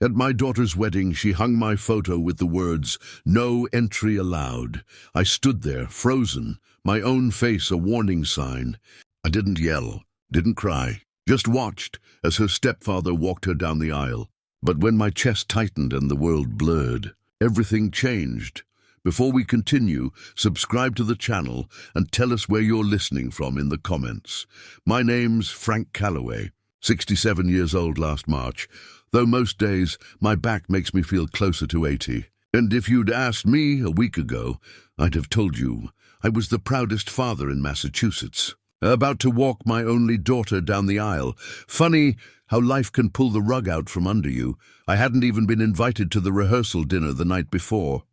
At my daughter's wedding, she hung my photo with the words, "No entry allowed." I stood there, frozen, my own face a warning sign. I didn't yell, didn't cry, just watched as her stepfather walked her down the aisle. But when my chest tightened and the world blurred, everything changed. Before we continue, subscribe to the channel and tell us where you're listening from in the comments. My name's Frank Calloway, 67 years old last March, though most days my back makes me feel closer to 80. And if you'd asked me a week ago, I'd have told you I was the proudest father in Massachusetts, about to walk my only daughter down the aisle. Funny how life can pull the rug out from under you. I hadn't even been invited to the rehearsal dinner the night before.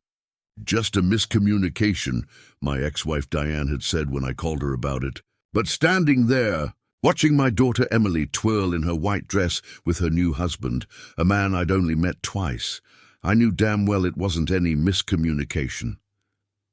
"Just a miscommunication," my ex-wife Diane had said when I called her about it. But standing there, watching my daughter Emily twirl in her white dress with her new husband, a man I'd only met twice, I knew damn well it wasn't any miscommunication.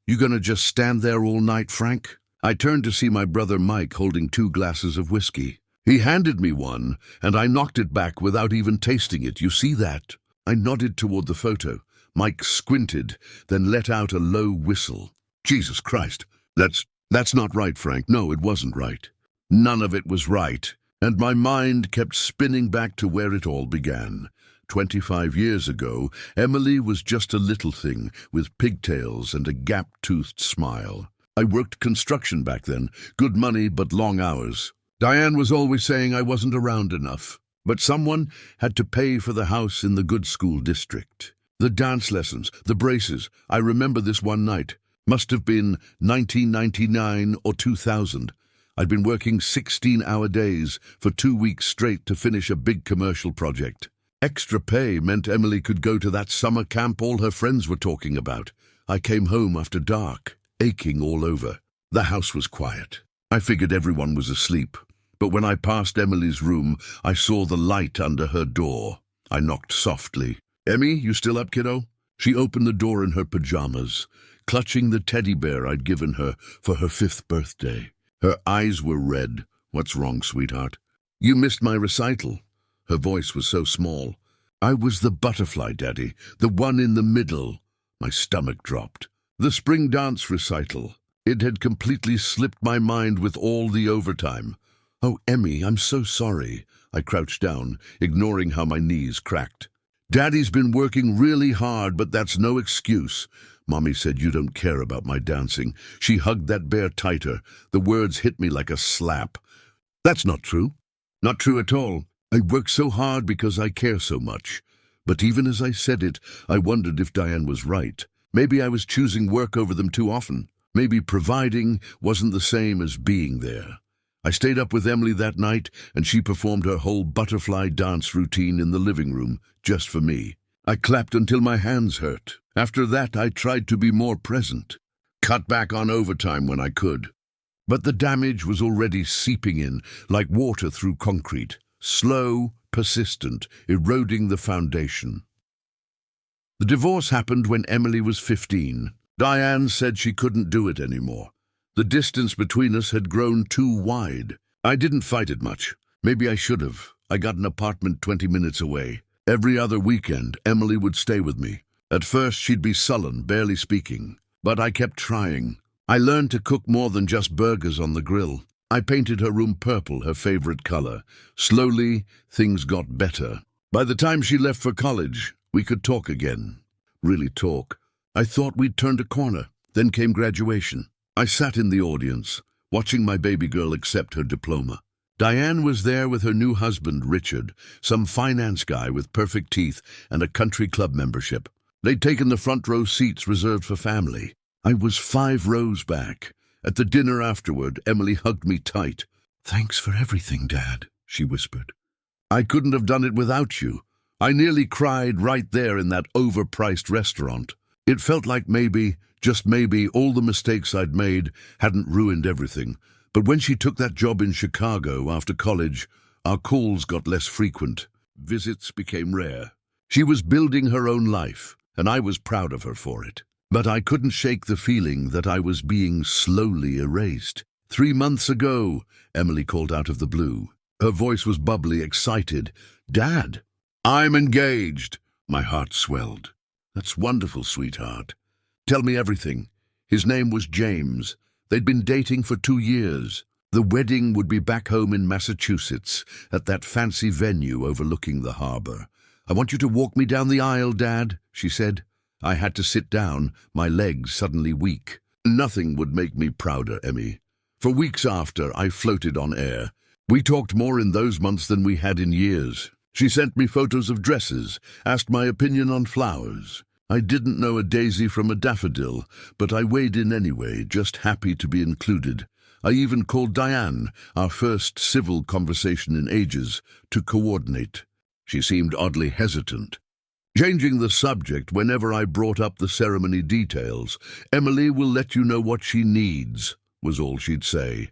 "You gonna just stand there all night, Frank?" I turned to see my brother Mike holding 2 glasses of whiskey. He handed me one, and I knocked it back without even tasting it. "You see that?" I nodded toward the photo. Mike squinted, then let out a low whistle. "Jesus Christ, that's not right, Frank." No, it wasn't right. None of it was right, and my mind kept spinning back to where it all began. 25 years ago, Emily was just a little thing with pigtails and a gap-toothed smile. I worked construction back then, good money but long hours. Diane was always saying I wasn't around enough, but someone had to pay for the house in the good school district. The dance lessons, the braces. I remember this one night. Must have been 1999 or 2000. I'd been working 16-hour days for 2 weeks straight to finish a big commercial project. Extra pay meant Emily could go to that summer camp all her friends were talking about. I came home after dark, aching all over. The house was quiet. I figured everyone was asleep. But when I passed Emily's room, I saw the light under her door. I knocked softly. "Emmy, you still up, kiddo?" She opened the door in her pajamas, clutching the teddy bear I'd given her for her 5th birthday. Her eyes were red. "What's wrong, sweetheart?" "You missed my recital." Her voice was so small. "I was the butterfly, Daddy, the one in the middle." My stomach dropped. The spring dance recital. It had completely slipped my mind with all the overtime. "Oh, Emmy, I'm so sorry." I crouched down, ignoring how my knees cracked. "Daddy's been working really hard, but that's no excuse." Mommy said you don't care about my dancing. She hugged that bear tighter. The words hit me like a slap. "That's not true. Not true at all. I work so hard because I care so much." But even as I said it, I wondered if Diane was right. Maybe I was choosing work over them too often. Maybe providing wasn't the same as being there. I stayed up with Emily that night, and she performed her whole butterfly dance routine in the living room, just for me. I clapped until my hands hurt. After that, I tried to be more present. Cut back on overtime when I could. But the damage was already seeping in, like water through concrete. Slow, persistent, eroding the foundation. The divorce happened when Emily was 15. Diane said she couldn't do it anymore. The distance between us had grown too wide. I didn't fight it much. Maybe I should have. I got an apartment 20 minutes away. Every other weekend, Emily would stay with me. At first, she'd be sullen, barely speaking. But I kept trying. I learned to cook more than just burgers on the grill. I painted her room purple, her favorite color. Slowly, things got better. By the time she left for college, we could talk again. Really talk. I thought we'd turned a corner. Then came graduation. I sat in the audience, watching my baby girl accept her diploma. Diane was there with her new husband, Richard, some finance guy with perfect teeth and a country club membership. They'd taken the front row seats reserved for family. I was 5 rows back. At the dinner afterward, Emily hugged me tight. "Thanks for everything, Dad," she whispered. "I couldn't have done it without you." I nearly cried right there in that overpriced restaurant. It felt like maybe, just maybe, all the mistakes I'd made hadn't ruined everything. But when she took that job in Chicago after college, our calls got less frequent. Visits became rare. She was building her own life, and I was proud of her for it. But I couldn't shake the feeling that I was being slowly erased. 3 months ago, Emily called out of the blue. Her voice was bubbly, excited. "Dad, I'm engaged. My heart swelled. That's wonderful, sweetheart. Tell me everything. His name was James. They'd been dating for 2 years. The wedding would be back home in Massachusetts, at that fancy venue overlooking the harbor. I want you to walk me down the aisle, Dad, she said. I had to sit down, my legs suddenly weak. Nothing would make me prouder, Emmy. For weeks after, I floated on air. We talked more in those months than we had in years. She sent me photos of dresses, asked my opinion on flowers. I didn't know a daisy from a daffodil, but I weighed in anyway, just happy to be included. I even called Diane, our first civil conversation in ages, to coordinate. She seemed oddly hesitant. Changing the subject whenever I brought up the ceremony details. Emily will let you know what she needs, was all she'd say.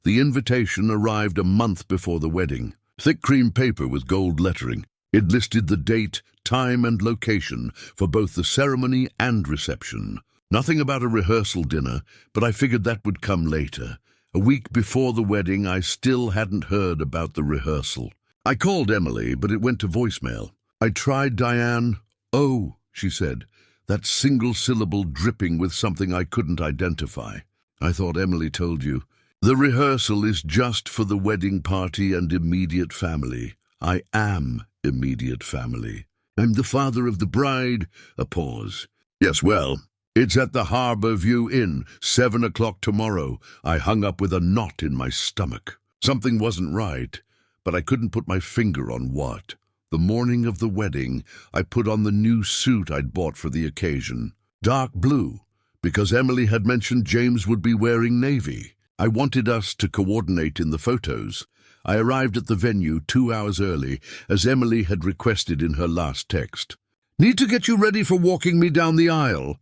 The invitation arrived a month before the wedding. Thick cream paper with gold lettering. It listed the date, time and location for both the ceremony and reception. Nothing about a rehearsal dinner, but I figured that would come later. A week before the wedding, I still hadn't heard about the rehearsal. I called Emily, but it went to voicemail. I tried Diane. Oh, she said, that single syllable dripping with something I couldn't identify. I thought Emily told you. The rehearsal is just for the wedding party and immediate family. I am immediate family. I'm the father of the bride. A pause. Yes, well, it's at the Harbor View Inn, 7 o'clock tomorrow. I hung up with a knot in my stomach. Something wasn't right, but I couldn't put my finger on what. The morning of the wedding, I put on the new suit I'd bought for the occasion. Dark blue, because Emily had mentioned James would be wearing navy. I wanted us to coordinate in the photos. I arrived at the venue 2 hours early, as Emily had requested in her last text. Need to get you ready for walking me down the aisle,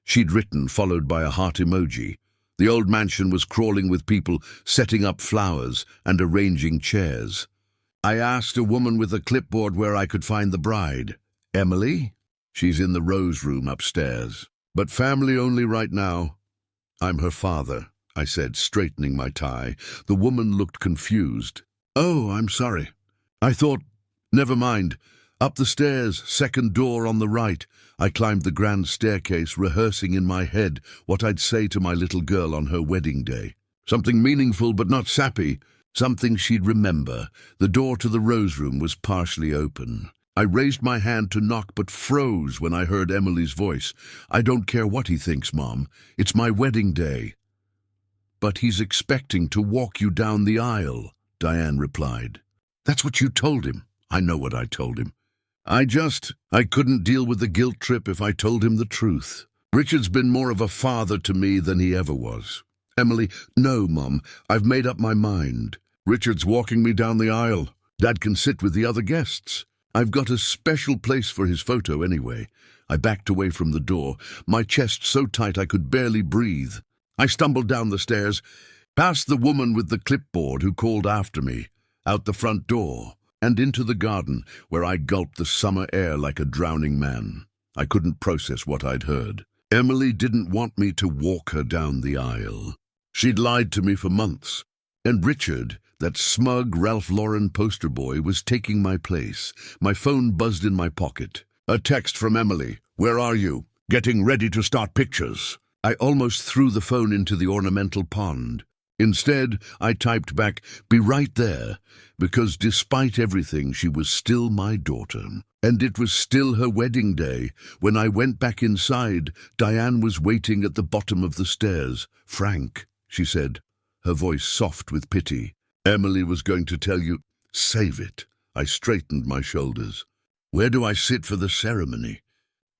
she'd written, followed by a heart emoji. The old mansion was crawling with people setting up flowers and arranging chairs. I asked a woman with a clipboard where I could find the bride. Emily? She's in the rose room upstairs. But family only right now. I'm her father, I said, straightening my tie. The woman looked confused. Oh, I'm sorry. I thought, never mind. Up the stairs, second door on the right. I climbed the grand staircase, rehearsing in my head what I'd say to my little girl on her wedding day. Something meaningful but not sappy. Something she'd remember. The door to the rose room was partially open. I raised my hand to knock but froze when I heard Emily's voice. I don't care what he thinks, Mom. It's my wedding day. But he's expecting to walk you down the aisle, Diane replied. That's what you told him. I know what I told him. I couldn't deal with the guilt trip if I told him the truth. Richard's been more of a father to me than he ever was. Emily, no, Mom, I've made up my mind. Richard's walking me down the aisle. Dad can sit with the other guests. I've got a special place for his photo anyway. I backed away from the door, my chest so tight I could barely breathe. I stumbled down the stairs, past the woman with the clipboard who called after me, out the front door, and into the garden, where I gulped the summer air like a drowning man. I couldn't process what I'd heard. Emily didn't want me to walk her down the aisle. She'd lied to me for months. And Richard, that smug Ralph Lauren poster boy, was taking my place. My phone buzzed in my pocket. A text from Emily. Where are you? Getting ready to start pictures. I almost threw the phone into the ornamental pond. Instead, I typed back, be right there, because despite everything, she was still my daughter. And it was still her wedding day. When I went back inside, Diane was waiting at the bottom of the stairs. Frank, she said, her voice soft with pity. Emily was going to tell you, save it. I straightened my shoulders. Where do I sit for the ceremony?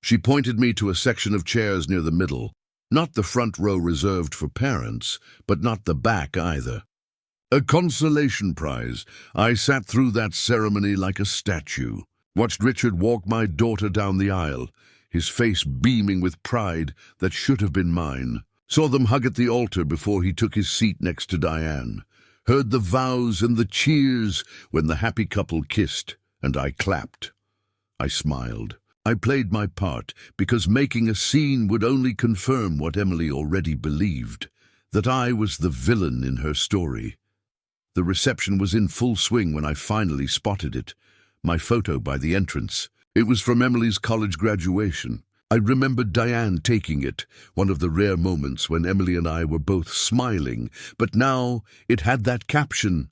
She pointed me to a section of chairs near the middle. Not the front row reserved for parents, but not the back either. A consolation prize. I sat through that ceremony like a statue. Watched Richard walk my daughter down the aisle, his face beaming with pride that should have been mine. Saw them hug at the altar before he took his seat next to Diane. Heard the vows and the cheers when the happy couple kissed, and I clapped. I smiled. I played my part because making a scene would only confirm what Emily already believed, that I was the villain in her story. The reception was in full swing when I finally spotted it. my photo by the entrance. It was from Emily's college graduation. I remembered Diane taking it, one of the rare moments when Emily and I were both smiling, but now it had that caption,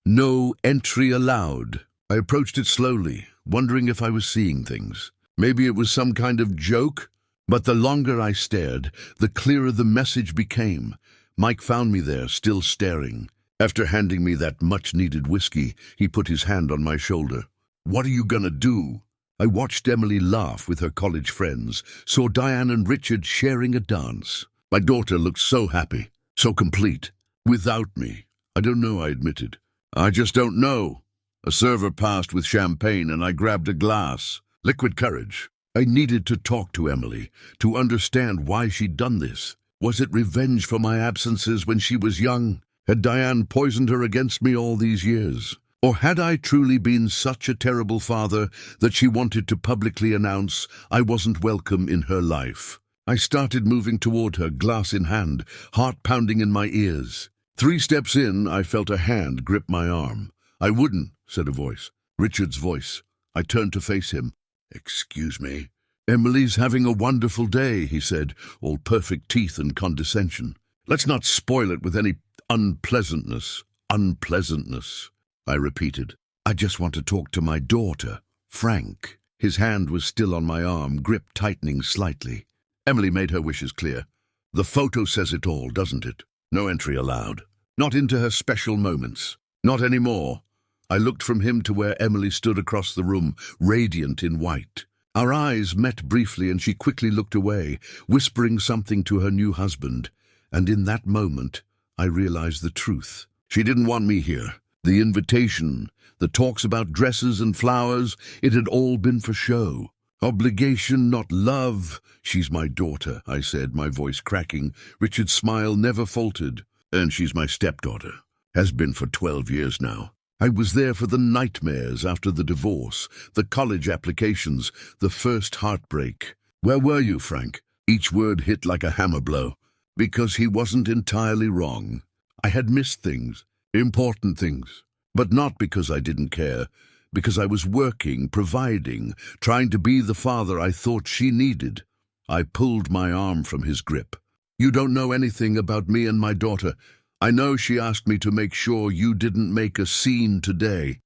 "No entry allowed." I approached it slowly, wondering if I was seeing things. Maybe it was some kind of joke, but the longer I stared, the clearer the message became. Mike found me there, still staring. After handing me that much-needed whiskey, he put his hand on my shoulder. "What are you gonna do?" I watched Emily laugh with her college friends, saw Diane and Richard sharing a dance. My daughter looked so happy, so complete. Without me. "I don't know," I admitted. "I just don't know." A server passed with champagne and I grabbed a glass. Liquid courage. I needed to talk to Emily, to understand why she'd done this. Was it revenge for my absences when she was young? Had Diane poisoned her against me all these years? Or had I truly been such a terrible father that she wanted to publicly announce I wasn't welcome in her life? I started moving toward her, glass in hand, heart pounding in my ears. 3 steps in, I felt a hand grip my arm. "I wouldn't," said a voice. Richard's voice. I turned to face him. "Excuse me." "Emily's having a wonderful day," he said, all perfect teeth and condescension. "Let's not spoil it with any unpleasantness." "Unpleasantness," I repeated. "I just want to talk to my daughter, Frank." His hand was still on my arm, grip tightening slightly. Emily made her wishes clear. "The photo says it all, doesn't it? No entry allowed. Not into her special moments. Not anymore." I looked from him to where Emily stood across the room, radiant in white. Our eyes met briefly and she quickly looked away, whispering something to her new husband. And in that moment, I realized the truth. She didn't want me here. The invitation, the talks about dresses and flowers, it had all been for show. "Obligation, not love." "She's my daughter," I said, my voice cracking. Richard's smile never faltered. "And she's my stepdaughter. Has been for 12 years now." I was there for the nightmares after the divorce, the college applications, the first heartbreak. "Where were you, Frank?" Each word hit like a hammer blow. Because he wasn't entirely wrong. I had missed things, important things. But not because I didn't care, because I was working, providing, trying to be the father I thought she needed. I pulled my arm from his grip. "You don't know anything about me and my daughter. I know she asked me to make sure you didn't make a scene today."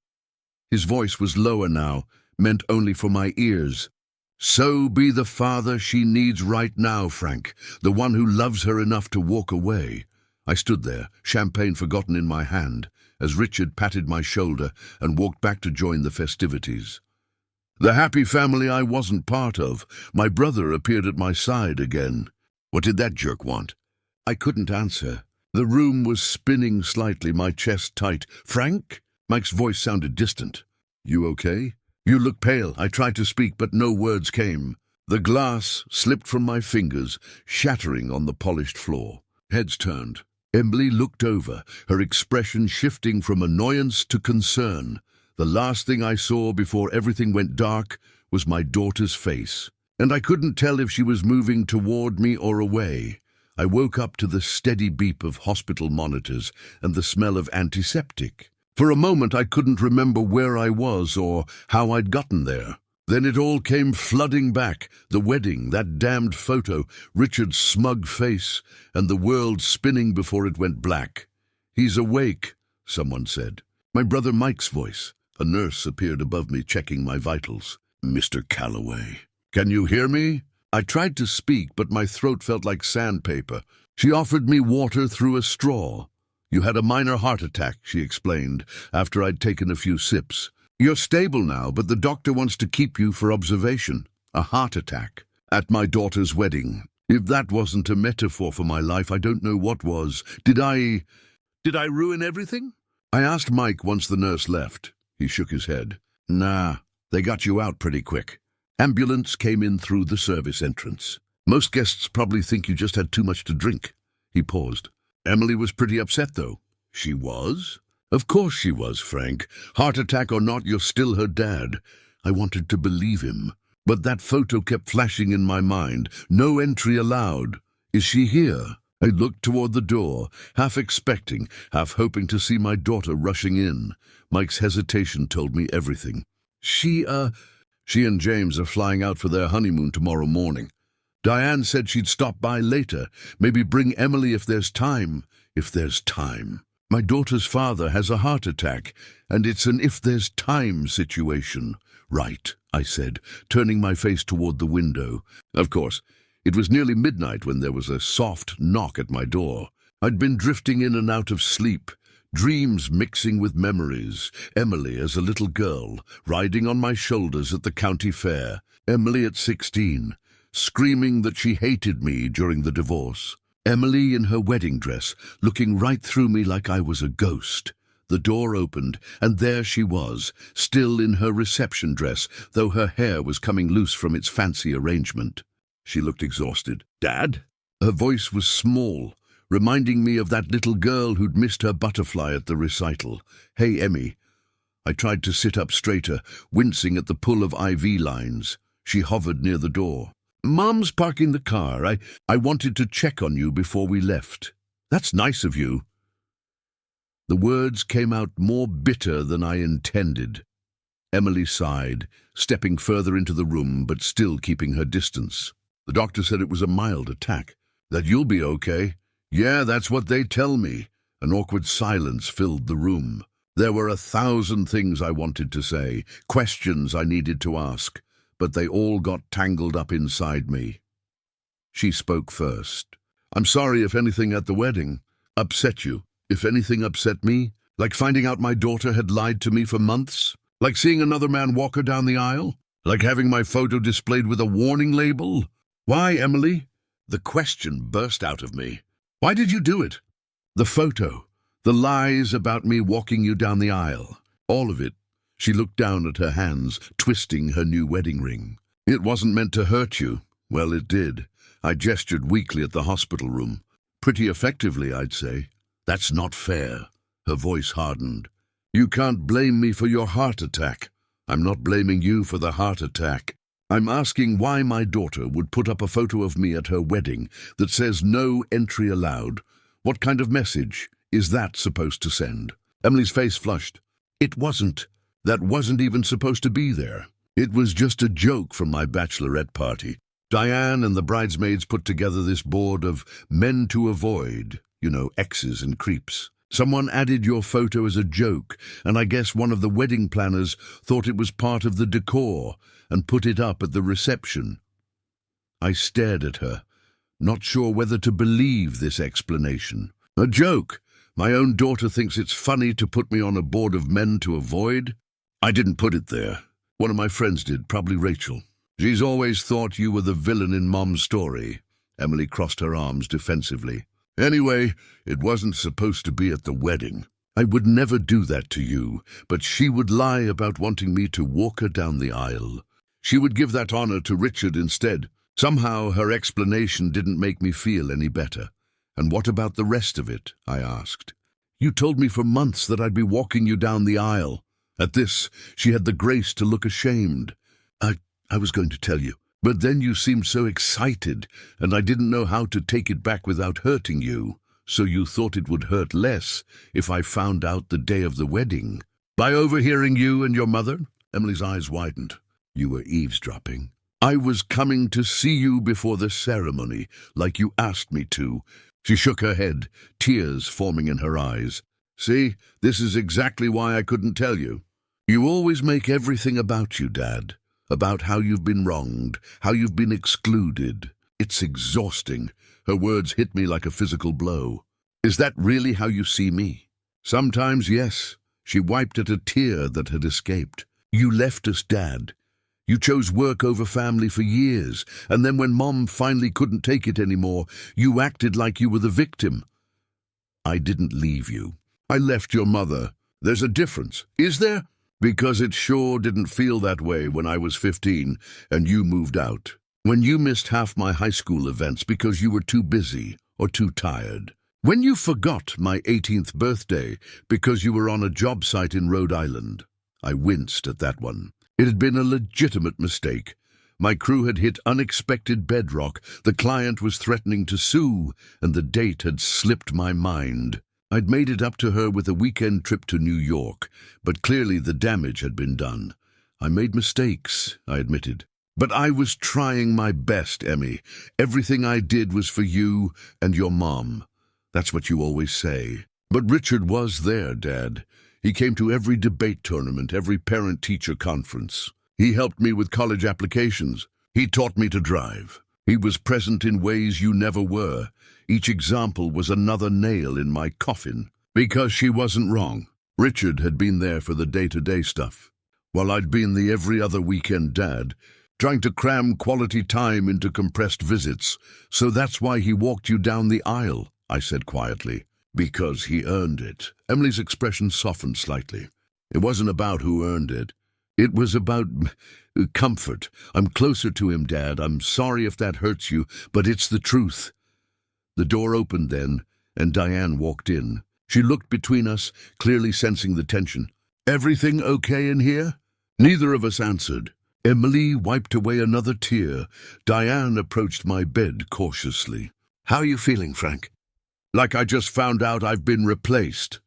His voice was lower now, meant only for my ears. "So be the father she needs right now, Frank, the one who loves her enough to walk away." I stood there, champagne forgotten in my hand, as Richard patted my shoulder and walked back to join the festivities. The happy family I wasn't part of. My brother appeared at my side again. What did that jerk want? I couldn't answer. The room was spinning slightly, my chest tight. "Frank?" Mike's voice sounded distant. "You okay?" "You look pale." I tried to speak, but no words came. The glass slipped from my fingers, shattering on the polished floor. Heads turned. Emily looked over, her expression shifting from annoyance to concern. The last thing I saw before everything went dark was my daughter's face. And I couldn't tell if she was moving toward me or away. I woke up to the steady beep of hospital monitors and the smell of antiseptic. For a moment I couldn't remember where I was or how I'd gotten there. Then it all came flooding back, the wedding, that damned photo, Richard's smug face, and the world spinning before it went black. "He's awake," someone said. My brother Mike's voice. A nurse appeared above me, checking my vitals. "Mr. Calloway, can you hear me?" I tried to speak, but my throat felt like sandpaper. She offered me water through a straw. "You had a minor heart attack," she explained, after I'd taken a few sips. "You're stable now, but the doctor wants to keep you for observation." A heart attack. At my daughter's wedding. If that wasn't a metaphor for my life, I don't know what was. Did I ruin everything? I asked Mike once the nurse left. He shook his head. "Nah, they got you out pretty quick." Ambulance came in through the service entrance. "Most guests probably think you just had too much to drink." He paused. "Emily was pretty upset, though." "She was?" "Of course she was, Frank. Heart attack or not, you're still her dad." I wanted to believe him, but that photo kept flashing in my mind. No entry allowed. Is she here? I looked toward the door, half expecting, half hoping to see my daughter rushing in. Mike's hesitation told me everything. She and James are flying out for their honeymoon tomorrow morning. Diane said she'd stop by later, maybe bring Emily if there's time. If there's time. My daughter's father has a heart attack, and it's an if there's time situation. Right, I said, turning my face toward the window. Of course, it was nearly midnight when there was a soft knock at my door. I'd been drifting in and out of sleep, dreams mixing with memories. Emily as a little girl, riding on my shoulders at the county fair. Emily at 16, screaming that she hated me during the divorce. Emily in her wedding dress, looking right through me like I was a ghost. The door opened, and there she was, still in her reception dress, though her hair was coming loose from its fancy arrangement. She looked exhausted. "Dad?" Her voice was small, reminding me of that little girl who'd missed her butterfly at the recital. "Hey, Emmy." I tried to sit up straighter, wincing at the pull of IV lines. She hovered near the door. "Mom's parking the car. I wanted to check on you before we left." "That's nice of you." The words came out more bitter than I intended. Emily sighed, stepping further into the room but still keeping her distance. "The doctor said it was a mild attack. That you'll be okay." "Yeah, that's what they tell me." An awkward silence filled the room. There were 1,000 things I wanted to say, questions I needed to ask, but they all got tangled up inside me. She spoke first. "I'm sorry if anything at the wedding upset you. If anything upset me, like finding out my daughter had lied to me for months, like seeing another man walk her down the aisle, like having my photo displayed with a warning label." "Why, Emily?" The question burst out of me. "Why did you do it?" "The photo, the lies about me walking you down the aisle, all of it." She looked down at her hands, twisting her new wedding ring. "It wasn't meant to hurt you." Well, it did. I gestured weakly at the hospital room. Pretty effectively, I'd say. "That's not fair." Her voice hardened. "You can't blame me for your heart attack." "I'm not blaming you for the heart attack. I'm asking why my daughter would put up a photo of me at her wedding that says no entry allowed. What kind of message is that supposed to send?" Emily's face flushed. "It wasn't. That wasn't even supposed to be there. It was just a joke from my bachelorette party. Diane and the bridesmaids put together this board of men to avoid, exes and creeps. Someone added your photo as a joke, and I guess one of the wedding planners thought it was part of the decor and put it up at the reception." I stared at her, not sure whether to believe this explanation. "A joke? My own daughter thinks it's funny to put me on a board of men to avoid?" "I didn't put it there. One of my friends did, probably Rachel. She's always thought you were the villain in Mom's story." Emily crossed her arms defensively. "Anyway, it wasn't supposed to be at the wedding. I would never do that to you, but she would lie about wanting me to walk her down the aisle. She would give that honor to Richard instead. Somehow her explanation didn't make me feel any better." "And what about the rest of it?" I asked. "You told me for months that I'd be walking you down the aisle." At this, she had the grace to look ashamed. I was going to tell you, but then you seemed so excited, and I didn't know how to take it back without hurting you. So you thought it would hurt less if I found out the day of the wedding." "By overhearing you and your mother?" Emily's eyes widened. "You were eavesdropping." "I was coming to see you before the ceremony, like you asked me to." She shook her head, tears forming in her eyes. "See, this is exactly why I couldn't tell you. You always make everything about you, Dad. About how you've been wronged, how you've been excluded. It's exhausting." Her words hit me like a physical blow. "Is that really how you see me?" "Sometimes, yes." She wiped at a tear that had escaped. "You left us, Dad. You chose work over family for years, and then when Mom finally couldn't take it anymore, you acted like you were the victim." "I didn't leave you. I left your mother. There's a difference, is there? Because it sure didn't feel that way when I was 15 and you moved out. When you missed half my high school events because you were too busy or too tired. When you forgot my 18th birthday because you were on a job site in Rhode Island." I winced at that one. It had been a legitimate mistake. My crew had hit unexpected bedrock, the client was threatening to sue, and the date had slipped my mind. I'd made it up to her with a weekend trip to New York, but clearly the damage had been done. I made mistakes, I admitted. But I was trying my best, Emmy. Everything I did was for you and your mom. That's what you always say. But Richard was there, Dad. He came to every debate tournament, every parent-teacher conference. He helped me with college applications. He taught me to drive. He was present in ways you never were. Each example was another nail in my coffin. Because she wasn't wrong. Richard had been there for the day-to-day stuff, while I'd been the every other weekend dad, trying to cram quality time into compressed visits. So that's why he walked you down the aisle, I said quietly. Because he earned it. Emily's expression softened slightly. It wasn't about who earned it. It was about comfort. I'm closer to him, Dad. I'm sorry if that hurts you, but it's the truth. The door opened then, and Diane walked in. She looked between us, clearly sensing the tension. Everything okay in here? Neither of us answered. Emily wiped away another tear. Diane approached my bed cautiously. How are you feeling, Frank? Like I just found out I've been replaced.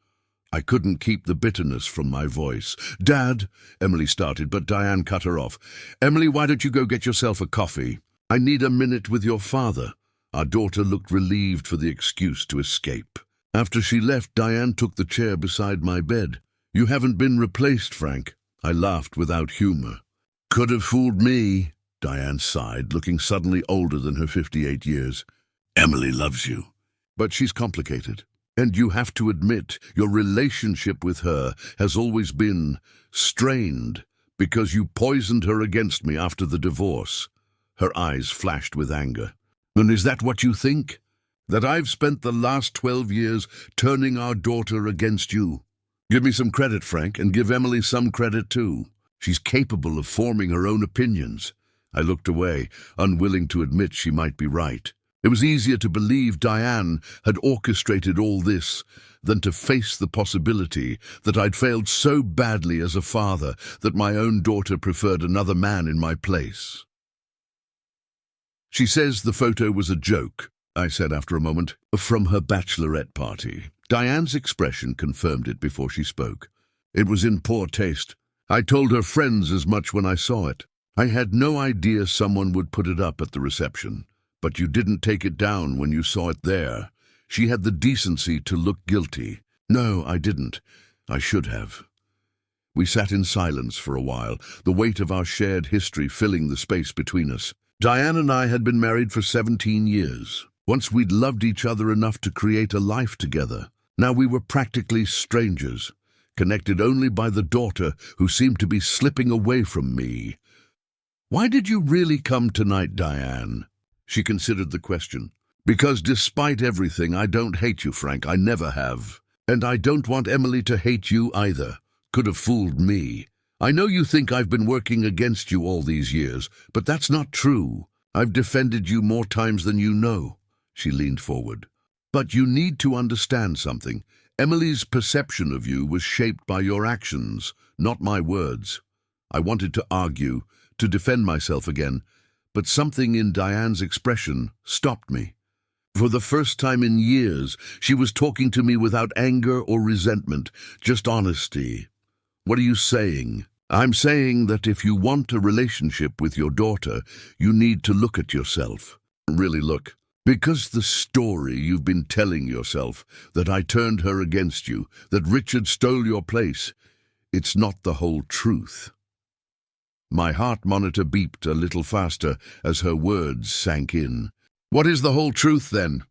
I couldn't keep the bitterness from my voice. Dad, Emily started, but Diane cut her off. Emily, why don't you go get yourself a coffee? I need a minute with your father. Our daughter looked relieved for the excuse to escape. After she left, Diane took the chair beside my bed. You haven't been replaced, Frank. I laughed without humor. Could have fooled me, Diane sighed, looking suddenly older than her 58 years. Emily loves you. But she's complicated. And you have to admit, your relationship with her has always been strained because you poisoned her against me after the divorce. Her eyes flashed with anger. And is that what you think? That I've spent the last 12 years turning our daughter against you? Give me some credit, Frank, and give Emily some credit too. She's capable of forming her own opinions. I looked away, unwilling to admit she might be right. It was easier to believe Diane had orchestrated all this than to face the possibility that I'd failed so badly as a father that my own daughter preferred another man in my place. She says the photo was a joke, I said after a moment, from her bachelorette party. Diane's expression confirmed it before she spoke. It was in poor taste. I told her friends as much when I saw it. I had no idea someone would put it up at the reception. But you didn't take it down when you saw it there. She had the decency to look guilty. No, I didn't. I should have. We sat in silence for a while, the weight of our shared history filling the space between us. Diane and I had been married for 17 years. Once we'd loved each other enough to create a life together. Now we were practically strangers, connected only by the daughter who seemed to be slipping away from me. Why did you really come tonight, Diane? She considered the question. Because despite everything, I don't hate you, Frank. I never have. And I don't want Emily to hate you either. Could have fooled me. I know you think I've been working against you all these years, but that's not true. I've defended you more times than you know. She leaned forward. But you need to understand something. Emily's perception of you was shaped by your actions, not my words. I wanted to argue, to defend myself again, but something in Diane's expression stopped me. For the first time in years, she was talking to me without anger or resentment, just honesty. What are you saying? I'm saying that if you want a relationship with your daughter, you need to look at yourself. Really look. Because the story you've been telling yourself, that I turned her against you, that Richard stole your place, it's not the whole truth. My heart monitor beeped a little faster as her words sank in. What is the whole truth, then?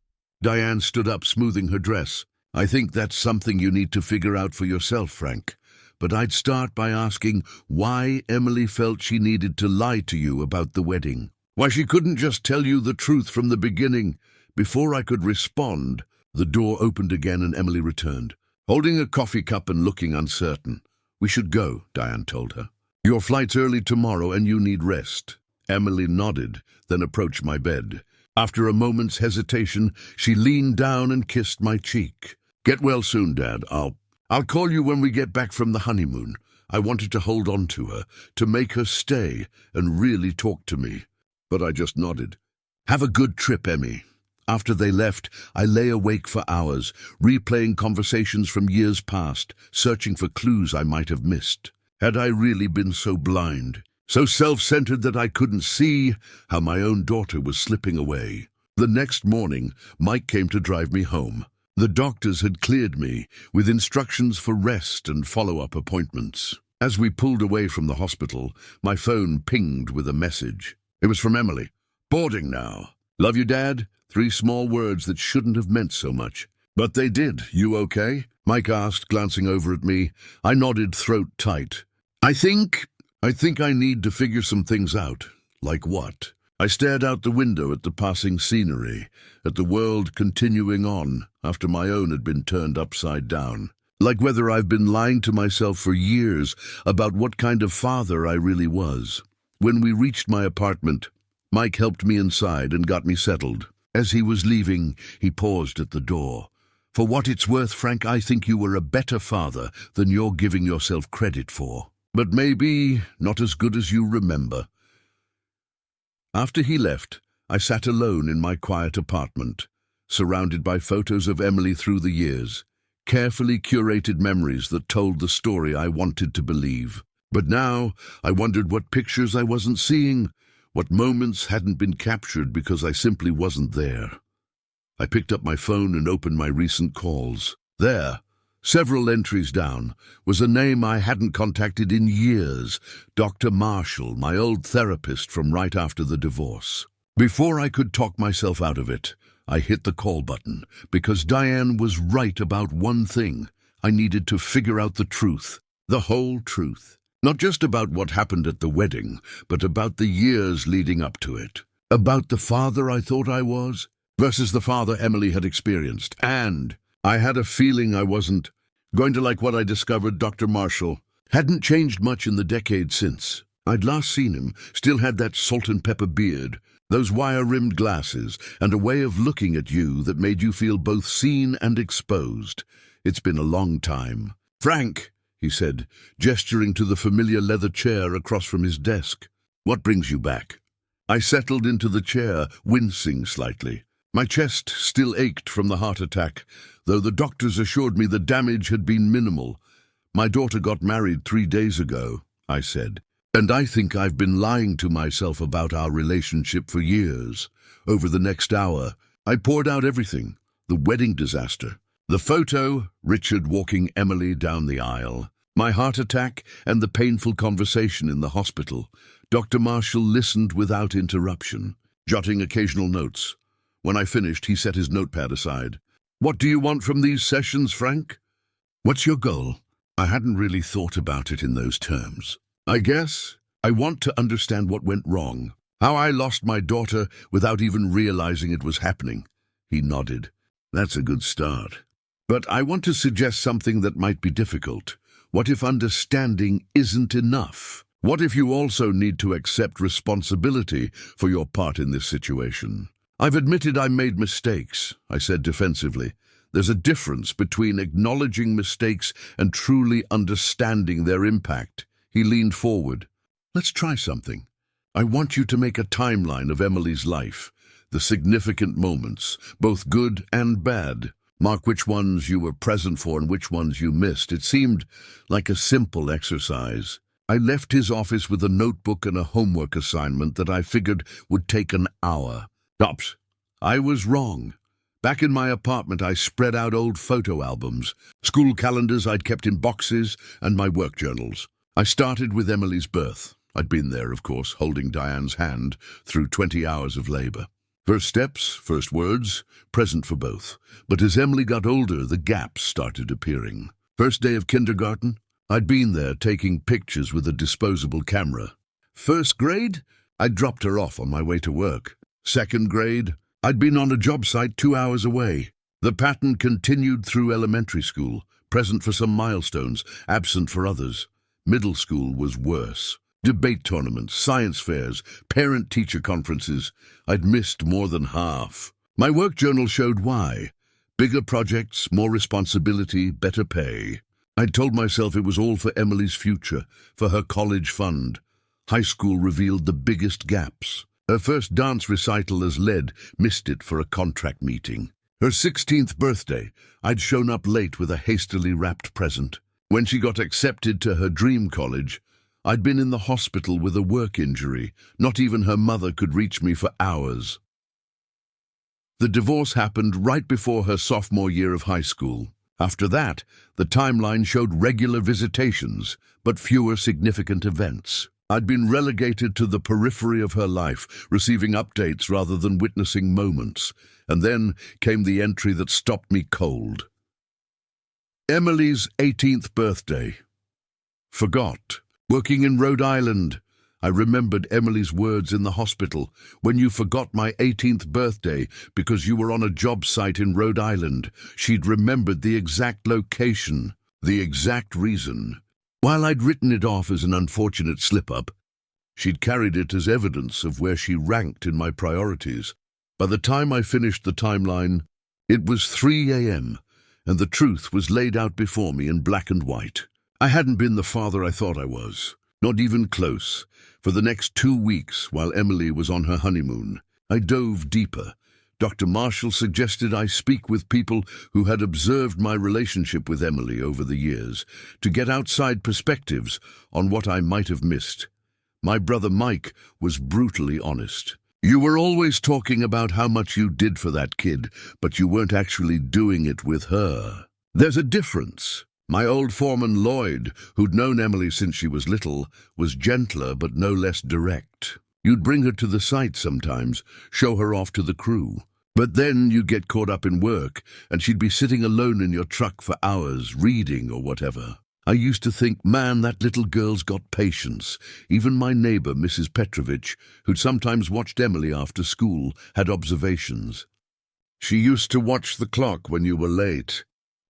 Diane stood up, smoothing her dress. I think that's something you need to figure out for yourself, Frank. But I'd start by asking why Emily felt she needed to lie to you about the wedding. Why she couldn't just tell you the truth from the beginning. Before I could respond, the door opened again and Emily returned, holding a coffee cup and looking uncertain. We should go, Diane told her. Your flight's early tomorrow and you need rest. Emily nodded, then approached my bed. After a moment's hesitation, she leaned down and kissed my cheek. Get well soon, Dad. I'll call you when we get back from the honeymoon. I wanted to hold on to her, to make her stay and really talk to me. But I just nodded. Have a good trip, Emmy. After they left, I lay awake for hours, replaying conversations from years past, searching for clues I might have missed. Had I really been so blind, so self-centered that I couldn't see how my own daughter was slipping away? The next morning, Mike came to drive me home. The doctors had cleared me, with instructions for rest and follow-up appointments. As we pulled away from the hospital, my phone pinged with a message. It was from Emily. "Boarding now. Love you, Dad." 3 small words that shouldn't have meant so much. But they did. "You okay?" Mike asked, glancing over at me. I nodded, throat tight. I think I need to figure some things out." "Like what?" I stared out the window at the passing scenery, at the world continuing on after my own had been turned upside down. Like whether I've been lying to myself for years about what kind of father I really was. When we reached my apartment, Mike helped me inside and got me settled. As he was leaving, he paused at the door. "For what it's worth, Frank, I think you were a better father than you're giving yourself credit for. But maybe not as good as you remember." After he left, I sat alone in my quiet apartment, surrounded by photos of Emily through the years, carefully curated memories that told the story I wanted to believe. But now I wondered what pictures I wasn't seeing, what moments hadn't been captured because I simply wasn't there. I picked up my phone and opened my recent calls. There, several entries down, was a name I hadn't contacted in years, Dr. Marshall, my old therapist from right after the divorce. Before I could talk myself out of it, I hit the call button, because Diane was right about one thing. I needed to figure out the truth, the whole truth. Not just about what happened at the wedding, but about the years leading up to it. About the father I thought I was, versus the father Emily had experienced. And I had a feeling I wasn't going to like what I discovered. Dr. Marshall hadn't changed much in the decade since. I'd last seen him, still had that salt and pepper beard, those wire-rimmed glasses, and a way of looking at you that made you feel both seen and exposed. It's been a long time. "Frank," he said, gesturing to the familiar leather chair across from his desk. "What brings you back?" I settled into the chair, wincing slightly. My chest still ached from the heart attack, though the doctors assured me the damage had been minimal. "My daughter got married 3 days ago," I said, "and I think I've been lying to myself about our relationship for years." Over the next hour, I poured out everything. The wedding disaster, the photo, Richard walking Emily down the aisle, my heart attack, and the painful conversation in the hospital. Dr. Marshall listened without interruption, jotting occasional notes. When I finished, he set his notepad aside. "What do you want from these sessions, Frank? What's your goal?" I hadn't really thought about it in those terms. "I guess I want to understand what went wrong, how I lost my daughter without even realizing it was happening." He nodded. "That's a good start. But I want to suggest something that might be difficult. What if understanding isn't enough? What if you also need to accept responsibility for your part in this situation?" "I've admitted I made mistakes," I said defensively. "There's a difference between acknowledging mistakes and truly understanding their impact." He leaned forward. "Let's try something. I want you to make a timeline of Emily's life, the significant moments, both good and bad. Mark which ones you were present for and which ones you missed." It seemed like a simple exercise. I left his office with a notebook and a homework assignment that I figured would take an hour. Stops. I was wrong. Back in my apartment, I spread out old photo albums, school calendars I'd kept in boxes, and my work journals. I started with Emily's birth. I'd been there, of course, holding Diane's hand through 20 hours of labor. First steps, first words, present for both. But as Emily got older, the gaps started appearing. First day of kindergarten, I'd been there taking pictures with a disposable camera. First grade, I dropped her off on my way to work. Second grade, I'd been on a job site 2 hours away. The pattern continued through elementary school, present for some milestones, absent for others. Middle school was worse. Debate tournaments, science fairs, parent-teacher conferences. I'd missed more than half. My work journal showed why. Bigger projects, more responsibility, better pay. I'd told myself it was all for Emily's future, for her college fund. High school revealed the biggest gaps. Her first dance recital as lead missed it for a contract meeting. Her 16th birthday, I'd shown up late with a hastily wrapped present. When she got accepted to her dream college, I'd been in the hospital with a work injury. Not even her mother could reach me for hours. The divorce happened right before her sophomore year of high school. After that, the timeline showed regular visitations, but fewer significant events. I'd been relegated to the periphery of her life, receiving updates rather than witnessing moments. And then came the entry that stopped me cold. Emily's 18th birthday. Forgot. Working in Rhode Island. I remembered Emily's words in the hospital. When you forgot my 18th birthday because you were on a job site in Rhode Island, she'd remembered the exact location, the exact reason. While I'd written it off as an unfortunate slip-up, she'd carried it as evidence of where she ranked in my priorities. By the time I finished the timeline, it was 3 a.m., and the truth was laid out before me in black and white. I hadn't been the father I thought I was, not even close. For the next 2 weeks, while Emily was on her honeymoon, I dove deeper. Dr. Marshall suggested I speak with people who had observed my relationship with Emily over the years, to get outside perspectives on what I might have missed. My brother Mike was brutally honest. You were always talking about how much you did for that kid, but you weren't actually doing it with her. There's a difference. My old foreman Lloyd, who'd known Emily since she was little, was gentler but no less direct. You'd bring her to the site sometimes, show her off to the crew. But then you'd get caught up in work, and she'd be sitting alone in your truck for hours, reading or whatever. I used to think, man, that little girl's got patience. Even my neighbor, Mrs. Petrovich, who'd sometimes watched Emily after school, had observations. She used to watch the clock when you were late.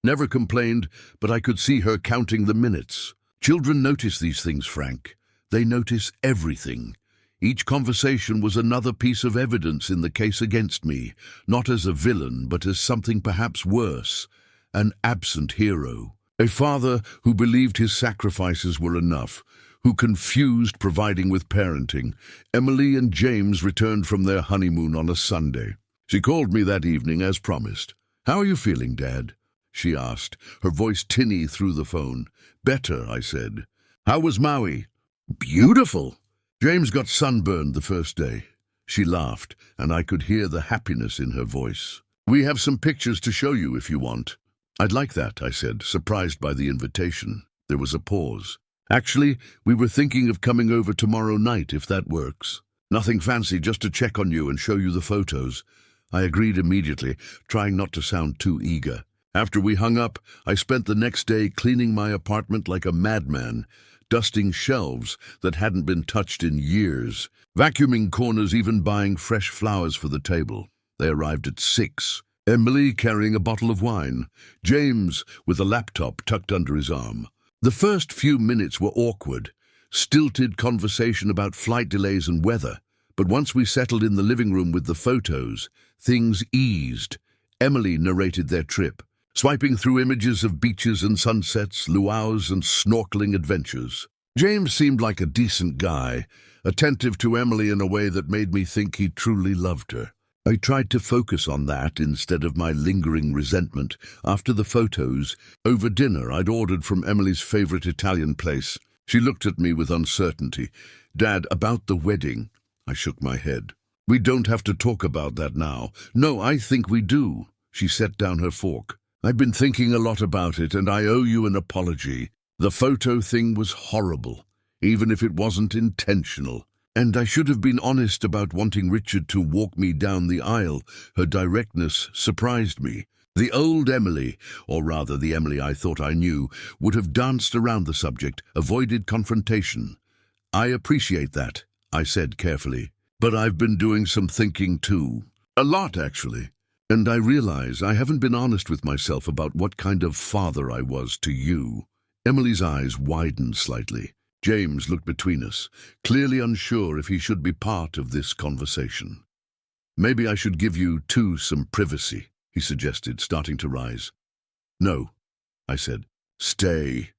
Never complained, but I could see her counting the minutes. Children notice these things, Frank. They notice everything. Each conversation was another piece of evidence in the case against me, not as a villain, but as something perhaps worse, an absent hero. A father who believed his sacrifices were enough, who confused providing with parenting. Emily and James returned from their honeymoon on a Sunday. She called me that evening as promised. "How are you feeling, Dad?" she asked, her voice tinny through the phone. "Better," I said. "How was Maui?" "Beautiful." "James got sunburned the first day." She laughed, and I could hear the happiness in her voice. "We have some pictures to show you if you want." "I'd like that," I said, surprised by the invitation. There was a pause. "Actually, we were thinking of coming over tomorrow night, if that works." "Nothing fancy, just to check on you and show you the photos." I agreed immediately, trying not to sound too eager. After we hung up, I spent the next day cleaning my apartment like a madman, dusting shelves that hadn't been touched in years, vacuuming corners, even buying fresh flowers for the table. They arrived at 6. Emily carrying a bottle of wine, James with a laptop tucked under his arm. The first few minutes were awkward, stilted conversation about flight delays and weather. But once we settled in the living room with the photos, things eased. Emily narrated their trip, swiping through images of beaches and sunsets, luau's and snorkeling adventures. James seemed like a decent guy, attentive to Emily in a way that made me think he truly loved her. I tried to focus on that instead of my lingering resentment. After the photos, over dinner I'd ordered from Emily's favorite Italian place. She looked at me with uncertainty. "Dad, about the wedding." I shook my head. "We don't have to talk about that now." "No, I think we do." She set down her fork. "I've been thinking a lot about it, and I owe you an apology. The photo thing was horrible, even if it wasn't intentional. And I should have been honest about wanting Richard to walk me down the aisle." Her directness surprised me. The old Emily, or rather the Emily I thought I knew, would have danced around the subject, avoided confrontation. "I appreciate that," I said carefully. "But I've been doing some thinking too. A lot, actually. And I realize I haven't been honest with myself about what kind of father I was to you." Emily's eyes widened slightly. James looked between us, clearly unsure if he should be part of this conversation. "Maybe I should give you two some privacy," he suggested, starting to rise. "No," I said. "Stay.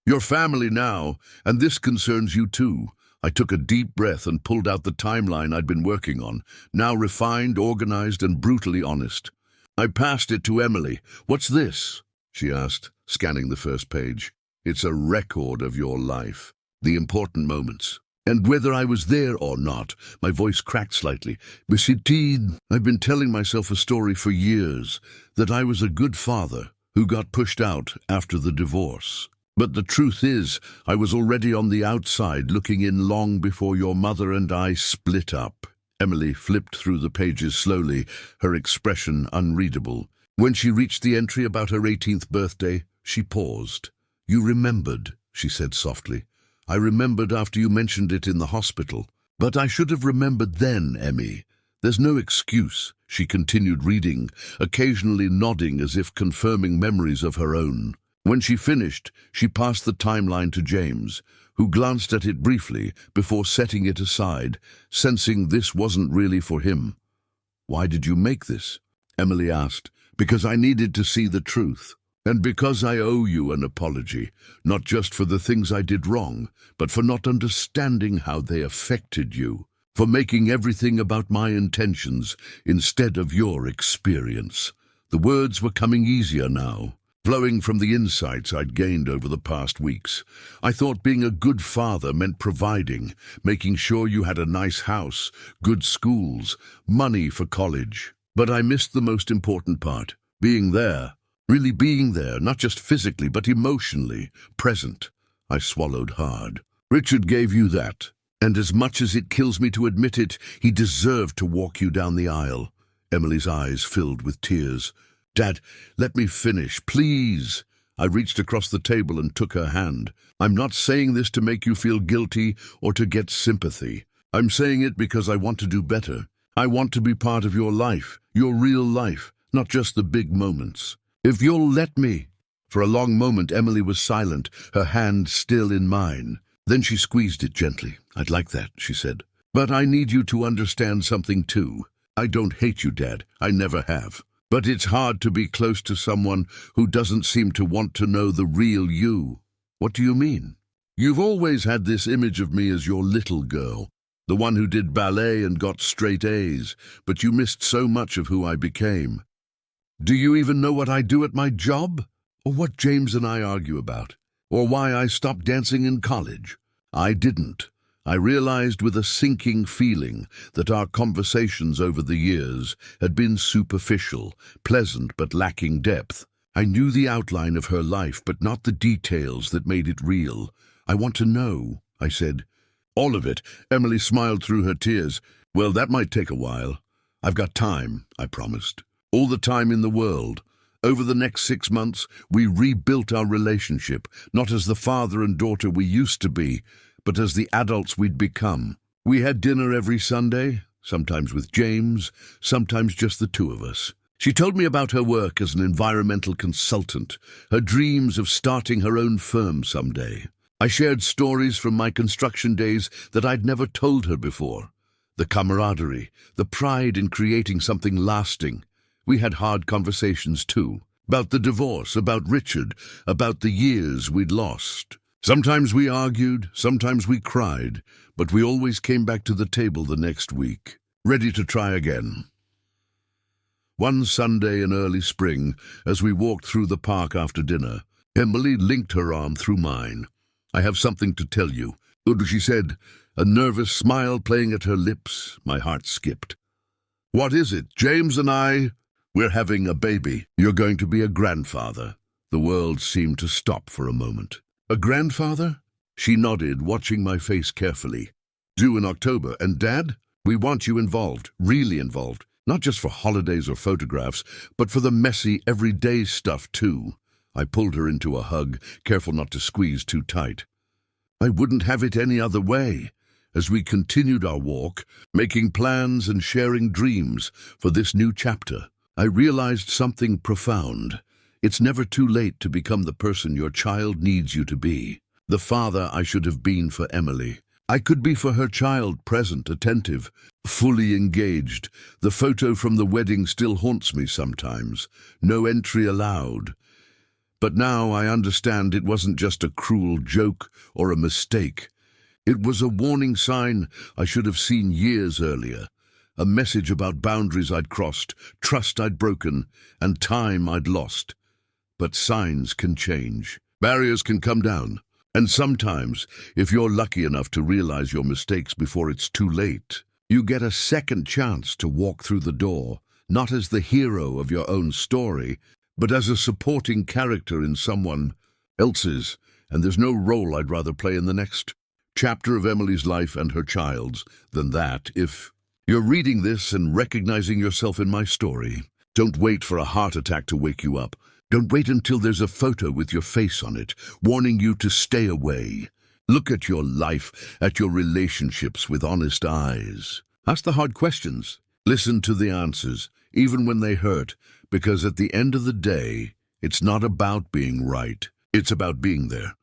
You're family now, and this concerns you too." I took a deep breath and pulled out the timeline I'd been working on, now refined, organized, and brutally honest. I passed it to Emily. "What's this?" she asked, scanning the first page. It's a record of your life, the important moments. And whether I was there or not, my voice cracked slightly. Bisitid, I've been telling myself a story for years, that I was a good father who got pushed out after the divorce. But the truth is, I was already on the outside looking in long before your mother and I split up. Emily flipped through the pages slowly, her expression unreadable. When she reached the entry about her 18th birthday, she paused. You remembered, she said softly. I remembered after you mentioned it in the hospital. But I should have remembered then, Emmy. There's no excuse, she continued reading, occasionally nodding as if confirming memories of her own. When she finished, she passed the timeline to James, who glanced at it briefly before setting it aside, sensing this wasn't really for him. Why did you make this? Emily asked. Because I needed to see the truth. And because I owe you an apology, not just for the things I did wrong, but for not understanding how they affected you, for making everything about my intentions instead of your experience. The words were coming easier now, flowing from the insights I'd gained over the past weeks. I thought being a good father meant providing, making sure you had a nice house, good schools, money for college. But I missed the most important part, being there. Really being there, not just physically, but emotionally, present. I swallowed hard. Richard gave you that, and as much as it kills me to admit it, he deserved to walk you down the aisle. Emily's eyes filled with tears. Dad, let me finish, please. I reached across the table and took her hand. I'm not saying this to make you feel guilty or to get sympathy. I'm saying it because I want to do better. I want to be part of your life, your real life, not just the big moments. If you'll let me. For a long moment, Emily was silent, her hand still in mine. Then she squeezed it gently. I'd like that, she said. But I need you to understand something too. I don't hate you, Dad. I never have. But it's hard to be close to someone who doesn't seem to want to know the real you. What do you mean? You've always had this image of me as your little girl, the one who did ballet and got straight A's, but you missed so much of who I became. Do you even know what I do at my job? Or what James and I argue about? Or why I stopped dancing in college? I didn't. I realized with a sinking feeling that our conversations over the years had been superficial, pleasant but lacking depth. I knew the outline of her life, but not the details that made it real. I want to know, I said. All of it. Emily smiled through her tears. Well, that might take a while. I've got time, I promised. All the time in the world. Over the next 6 months, we rebuilt our relationship, not as the father and daughter we used to be, but as the adults we'd become. We had dinner every Sunday, sometimes with James, sometimes just the two of us. She told me about her work as an environmental consultant, her dreams of starting her own firm someday. I shared stories from my construction days that I'd never told her before. The camaraderie, the pride in creating something lasting. We had hard conversations too, about the divorce, about Richard, about the years we'd lost. Sometimes we argued, sometimes we cried, but we always came back to the table the next week, ready to try again. One Sunday in early spring, as we walked through the park after dinner, Emily linked her arm through mine. I have something to tell you, she said, a nervous smile playing at her lips. My heart skipped. What is it? James and I... We're having a baby. You're going to be a grandfather. The world seemed to stop for a moment. A grandfather? She nodded, watching my face carefully. Due in October. And Dad? We want you involved, really involved. Not just for holidays or photographs, but for the messy, everyday stuff too. I pulled her into a hug, careful not to squeeze too tight. I wouldn't have it any other way. As we continued our walk, making plans and sharing dreams for this new chapter, I realized something profound. It's never too late to become the person your child needs you to be. The father I should have been for Emily. I could be for her child, present, attentive, fully engaged. The photo from the wedding still haunts me sometimes. No entry allowed. But now I understand it wasn't just a cruel joke or a mistake. It was a warning sign I should have seen years earlier. A message about boundaries I'd crossed, trust I'd broken, and time I'd lost. But signs can change. Barriers can come down. And sometimes, if you're lucky enough to realize your mistakes before it's too late, you get a second chance to walk through the door, not as the hero of your own story, but as a supporting character in someone else's. And there's no role I'd rather play in the next chapter of Emily's life and her child's than that. If you're reading this and recognizing yourself in my story, don't wait for a heart attack to wake you up. Don't wait until there's a photo with your face on it, warning you to stay away. Look at your life, at your relationships with honest eyes. Ask the hard questions. Listen to the answers, even when they hurt, because at the end of the day, it's not about being right. It's about being there.